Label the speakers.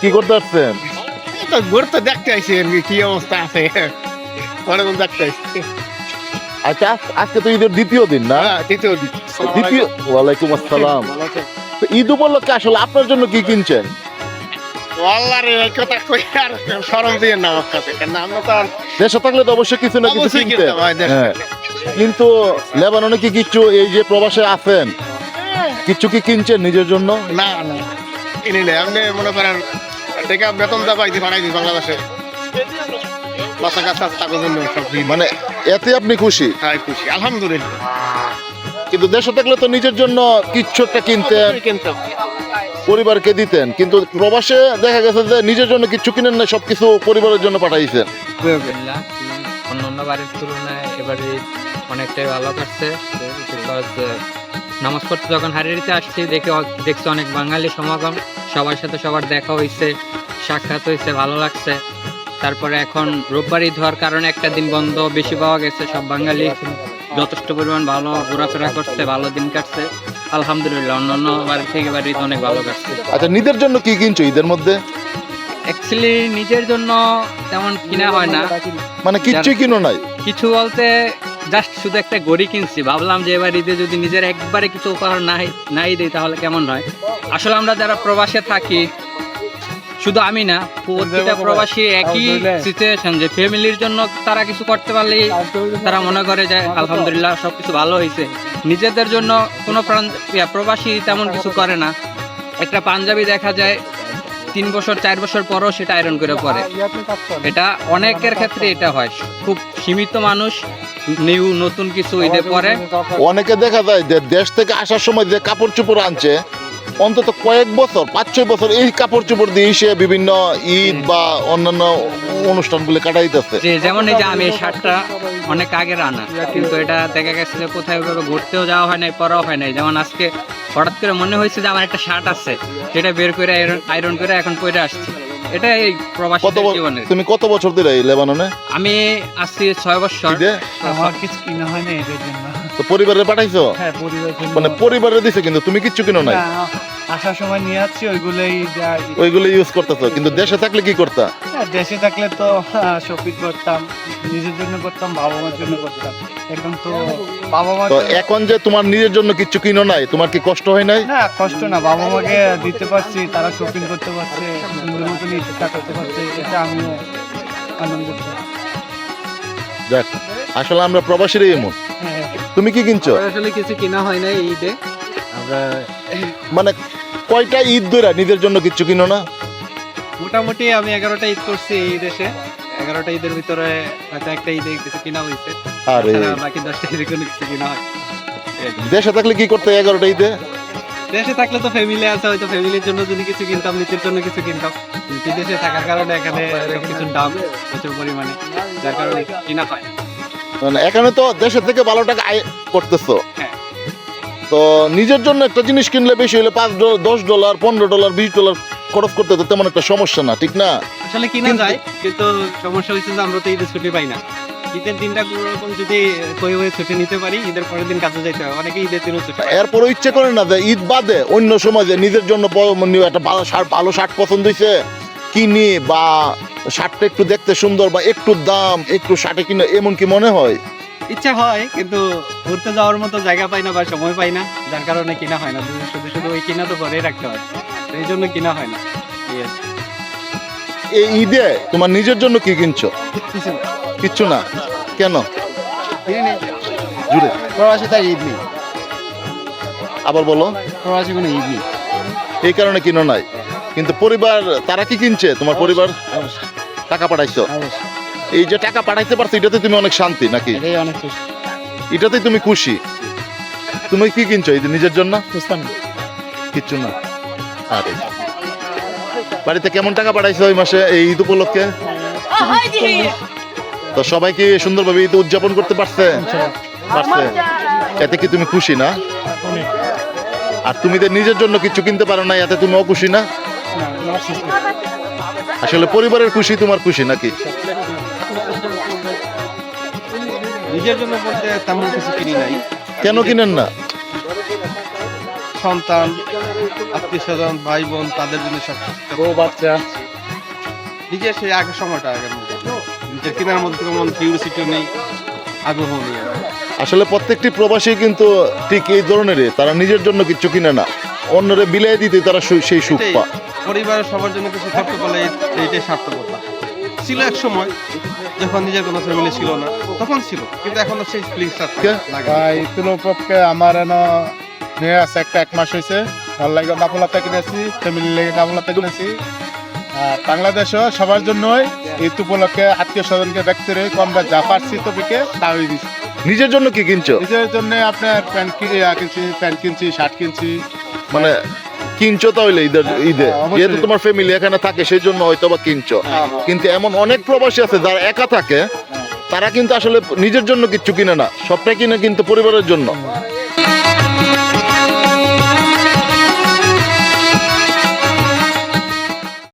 Speaker 1: কি করতে আসছেন?
Speaker 2: ঘুরতে দেখতে আইছি আর কি অবস্থা আছে ওরকম দেখতে আইছি।
Speaker 1: আচ্ছা, আজকে তো ঈদের দ্বিতীয় দিন না?
Speaker 2: তৃতীয় দিন।
Speaker 1: দ্বিতীয়। ওয়ালাইকুম আসসালাম। তো ঈদ উপলক্ষে আসলে আপনার জন্য কি কিনছেন?
Speaker 2: আল্লাহর এই কথা কই আর শরম দিয়ে না আমার কাছে, কারণ আমরা তো আর
Speaker 1: দেশে থাকলে তো অবশ্যই কিছু না কিছু
Speaker 2: অবশ্যই
Speaker 1: কিনতেন।
Speaker 2: কিনতাম, হয় দেশে
Speaker 1: হ্যাঁ,
Speaker 2: থাকলে।
Speaker 1: কিন্তু লেবাননে কি কিচ্ছু, এই যে প্রবাসে আছেন, কিচ্ছু কি কিনছেন নিজের জন্য?
Speaker 2: না না কিনি না, আপনি মনে করেন টাকা বেতন দা পাইতে পারাই দিই বাংলাদেশে বাচ্চা কাচ্চা থাকার জন্য সব দিন।
Speaker 1: মানে এতে আপনি খুশি?
Speaker 2: তাই খুশি আলহামদুলিল্লাহ।
Speaker 1: কিন্তু দেশে থাকলে তো নিজের জন্য কিচ্ছু একটা কিনতেন,
Speaker 2: কিনতাম
Speaker 1: পরিবারকে দিতেন, কিন্তু প্রবাসে দেখা গেছে যে নিজের জন্য কিচ্ছু কিনেন না, সবকিছু পরিবারের জন্য পাঠাইছেন।
Speaker 3: আলহামদুলিল্লাহ, অন্যান্য বাড়ির তুলনায় এবারে অনেকটাই ভালো কাটছে। বিকজ নামাজ পড়তে যখন হারিয়ারিতে আসছি দেখছি অনেক বাঙালি সমাগম, সবার সাথে সবার দেখা হয়েছে, সাক্ষাৎ হয়েছে, ভালো লাগছে। তারপরে এখন রোববার ঈদ হওয়ার কারণে একটা দিন বন্ধ বেশি পাওয়া গেছে, সব বাঙালি যথেষ্ট পরিমাণ ভালো ঘোরাফেরা করছে, ভালো দিন কাটছে আলহামদুলিল্লাহ। অন্যান্য বাড়ি থেকে বাড়ি ঈদ অনেক ভালো কাটছে।
Speaker 1: আচ্ছা, নিজের জন্য কি কিনছো ঈদের মধ্যে?
Speaker 3: অ্যাকচুয়ালি নিজের জন্য তেমন কিনা হয় না,
Speaker 1: মানে কিচ্ছুই কিনো নাই?
Speaker 3: কিছু বলতে জাস্ট শুধু একটা ঘড়ি কিনছি। ভাবলাম যে এবার ঈদে যদি নিজের একবারে কিছু উপহার নাই দিই তাহলে কেমন হয়। আসলে আমরা যারা প্রবাসে থাকি, শুধু আমি না, প্রতিটা প্রবাসী একই সিচুয়েশন, যে ফ্যামিলির জন্য তারা কিছু করতে পারলেই তারা মনে করে যে আলহামদুলিল্লাহ সবকিছু ভালো হয়েছে। নিজেদের জন্য কোনো প্রবাসী তেমন কিছু করে না। একটা পাঞ্জাবি দেখা যায় 3 বছর 4 বছর পরও সেটা আয়রন করে পরে। এটা অনেকের ক্ষেত্রে এটা হয়, খুব সীমিত মানুষ নতুন কিছু ঈদে পরে।
Speaker 1: অনেকে দেখা যায় যে দেশ থেকে আসার সময় যে কাপড় চোপড় আনছে, অন্তত কয়েক বছর 5-6 বছর এই কাপড় চোপড় দিয়ে সে বিভিন্ন ঈদ বা অন্যান্য অনুষ্ঠানগুলি কাটাইতেছে।
Speaker 3: যেমন এই যে আমি এই শার্টটা অনেক আগের আনা, কিন্তু এটা দেখা গেছে যে কোথাও ওইভাবে ঘুরতেও যাওয়া হয় নাই, পরাও হয় নাই। যেমন আজকে হঠাৎ করে মনে হয়েছে যে আমার একটা শার্ট আছে, সেটা বের করে আয়রন করে এখন পরে আসছি। এটা এই প্রবাসী জীবনের।
Speaker 1: তুমি কত বছর ধরে এই লেবাননে?
Speaker 3: আমি আসছি 6 বছর।
Speaker 4: আমার কিছু কিনা হয় না এদের জন্য।
Speaker 1: তো পরিবারে পাঠাইছো?
Speaker 4: হ্যাঁ, পরিবারের জন্য।
Speaker 1: মানে পরিবারে দিছে, কিন্তু তুমি কিচ্ছু কিনো নাই?
Speaker 4: না, আসার সময় নিয়ে আসছি
Speaker 1: ওইগুলো ইউজ করতেছো, কিন্তু দেশে থাকলে কি করতা?
Speaker 4: হ্যাঁ, দেশে থাকলে তো শপিং করতাম, নিজের জন্য করতাম, বাবা মার জন্য করতাম। এখন তো বাবা মা
Speaker 1: তো এখন যে তোমার নিজের জন্য কিচ্ছু কিনো নাই, তোমার কি কষ্ট হয় নাই?
Speaker 4: না, কষ্ট না, বাবা মাকে দিতে পারছি, তারা শপিং করতে পারছে, সুন্দর মতো ইচ্ছা করতে পারছে, এটা আমিও আনন্দিত।
Speaker 1: যাক, আসলে আমরা প্রবাসীরই এমন।
Speaker 4: হ্যাঁ,
Speaker 1: তুমি কি কিনছো?
Speaker 3: আসলে কিছু কিনা হয় না এই ঈদে। আমরা
Speaker 1: মানে কয়টা ঈদ ধরে নিজের জন্য কিচ্ছু কিনো না?
Speaker 4: মোটামুটি আমি 11টা ঈদ করছি এই দেশে। 11টা ঈদের ভিতরে হয়তো একটা ঈদে কিছু কিনা হয়েছে,
Speaker 1: আরে
Speaker 4: বাকি 10টা ঈদে কোনো কিছু কিনা হয়।
Speaker 1: দেশে থাকলে কি করতে 11টা ঈদে?
Speaker 4: দেশে থাকলে তো ফ্যামিলি আছে, হয়তো ফ্যামিলির জন্য যদি কিছু কিনতাম, নিজের জন্য কিছু কিনতাম। বিদেশে থাকার কারণে এখানে কিছুর দাম প্রচুর পরিমাণে, যার কারণে কিনা হয়।
Speaker 1: মানে এখানে তো দেশের থেকে ভালো টাকা আয় করতেছো,
Speaker 4: হ্যাঁ।
Speaker 1: তো নিজের জন্য একটা জিনিস কিনলে বেশি হলে $5, $10, $15, $20 খরচ করতে তো তেমন একটা সমস্যা না, ঠিক না?
Speaker 4: আসলে কিনা যায়, কিন্তু সমস্যা হচ্ছে যে আমরা তো ঈদের ছুটি পাই না। ঈদের দিনটা কোনো রকম যদি কই হয়ে ছুটি নিতে পারি, ঈদের পরের দিন কাজে যাইতে হয়, অনেকে ঈদের দিনও ছুটি পায়।
Speaker 1: এরপরও ইচ্ছে করে না যে ঈদ বাদে অন্য সময় যে নিজের জন্য একটা ভালো শার্ট পছন্দ হয়েছে কিনি, বা শার্টটা একটু দেখতে সুন্দর, বা একটু দাম একটু শার্টে কিনে, এমন কি মনে হয়?
Speaker 4: ইচ্ছা হয়, কিন্তু ঘুরতে যাওয়ার মতো জায়গা পাই না বা সময় পাই না, যার কারণে কিনা হয় না। শুধু শুধু ওই কিনা তো ঘরেই রাখতে হয়, এই জন্য কিনা হয় না।
Speaker 1: এই ঈদে তোমার নিজের জন্য কি কিনছো? কিচ্ছু না? কেন? জুড়ে
Speaker 4: প্রবাসী তাই ঈদ নেই,
Speaker 1: আবার বলো।
Speaker 4: প্রবাসী কোনো ঈদ নেই,
Speaker 1: এই কারণে কিনো নাই। কিন্তু পরিবার তারা কি কিনছে? তোমার পরিবার টাকা পাঠাইছো, এই যে টাকা পাঠাইতে পারছো, এটাতে তুমি অনেক শান্তি নাকি?
Speaker 4: এটাই অনেক খুশি।
Speaker 1: এটাতে তুমি খুশি? তুমি কি কিনছো এই নিজের জন্য?
Speaker 4: বুঝতাম না।
Speaker 1: কিচ্ছু না? আরে বাড়িতে কেমন টাকা পাঠাইছো এই মাসে, এই ঈদ উপলক্ষে? তো সবাই কি সুন্দরভাবে ঈদ উদযাপন করতে পারছে? পারছে। এতে কি তুমি খুশি না? আর তুমি তো নিজের জন্য কিছু কিনতে পারো না, এতে তুমি অখুশি না? আসলে পরিবারের খুশি তোমার খুশি নাকি?
Speaker 4: নিজের জন্য বলতে তেমন কিছু কিনি নাই।
Speaker 1: কেন কিনেন না?
Speaker 4: সন্তান, আত্মীয় স্বজন ভাই বোন তাদের জন্য সব
Speaker 3: বউ বাচ্চা
Speaker 4: নিজের সেই আগের সময়টা আগের মতো নিজের কেনার মধ্যে তেমন কিউরিসিটি নেই, আগ্রহ নেই আর।
Speaker 1: আসলে প্রত্যেকটি প্রবাসী কিন্তু ঠিক এই ধরনেরই, তারা নিজের জন্য কিচ্ছু কিনে না, অন্যরে বিলাই দিতে তারা সেই সুখ
Speaker 4: এটাই,
Speaker 1: পায়।
Speaker 4: পরিবারের সবার জন্য কিছু করতে পারলে এইটাই সার্থকতা ছিল। এক সময় যখন নিজের কোনো ফ্যামিলি ছিল না তখন ছিল, কিন্তু এখনো সেই ফিলিংসটা লাগে না।
Speaker 5: ভাই তুলোর পক্ষে আমার এন নিয়ে আছে একটা 1 মাস হয়েছে, ভালো লাগে নাফলাতে কিনেছি, ফ্যামিলি লেগে নাফলাতে কিনেছি। আর বাংলাদেশও সবার জন্যই ঈদ উপলক্ষে আত্মীয় স্বজনকে ব্যক্তিরে কম বা যা পারছি তো বিকে তাই দিচ্ছি।
Speaker 1: নিজের জন্য কি কিনছো?
Speaker 5: নিজের জন্য আপনার প্যান্ট কিনছি, শার্ট কিনছি।
Speaker 1: মানে কিনছো তাহলে ঈদে
Speaker 5: অবশ্যই।
Speaker 1: যেহেতু তোমার ফ্যামিলি এখানে থাকে সেই জন্য হয়তো বা কিনছো, কিন্তু এমন অনেক প্রবাসী আছে যারা একা থাকে, তারা কিন্তু আসলে নিজের জন্য কিচ্ছু কিনে না, সবটাই কিনে কিন্তু পরিবারের জন্য।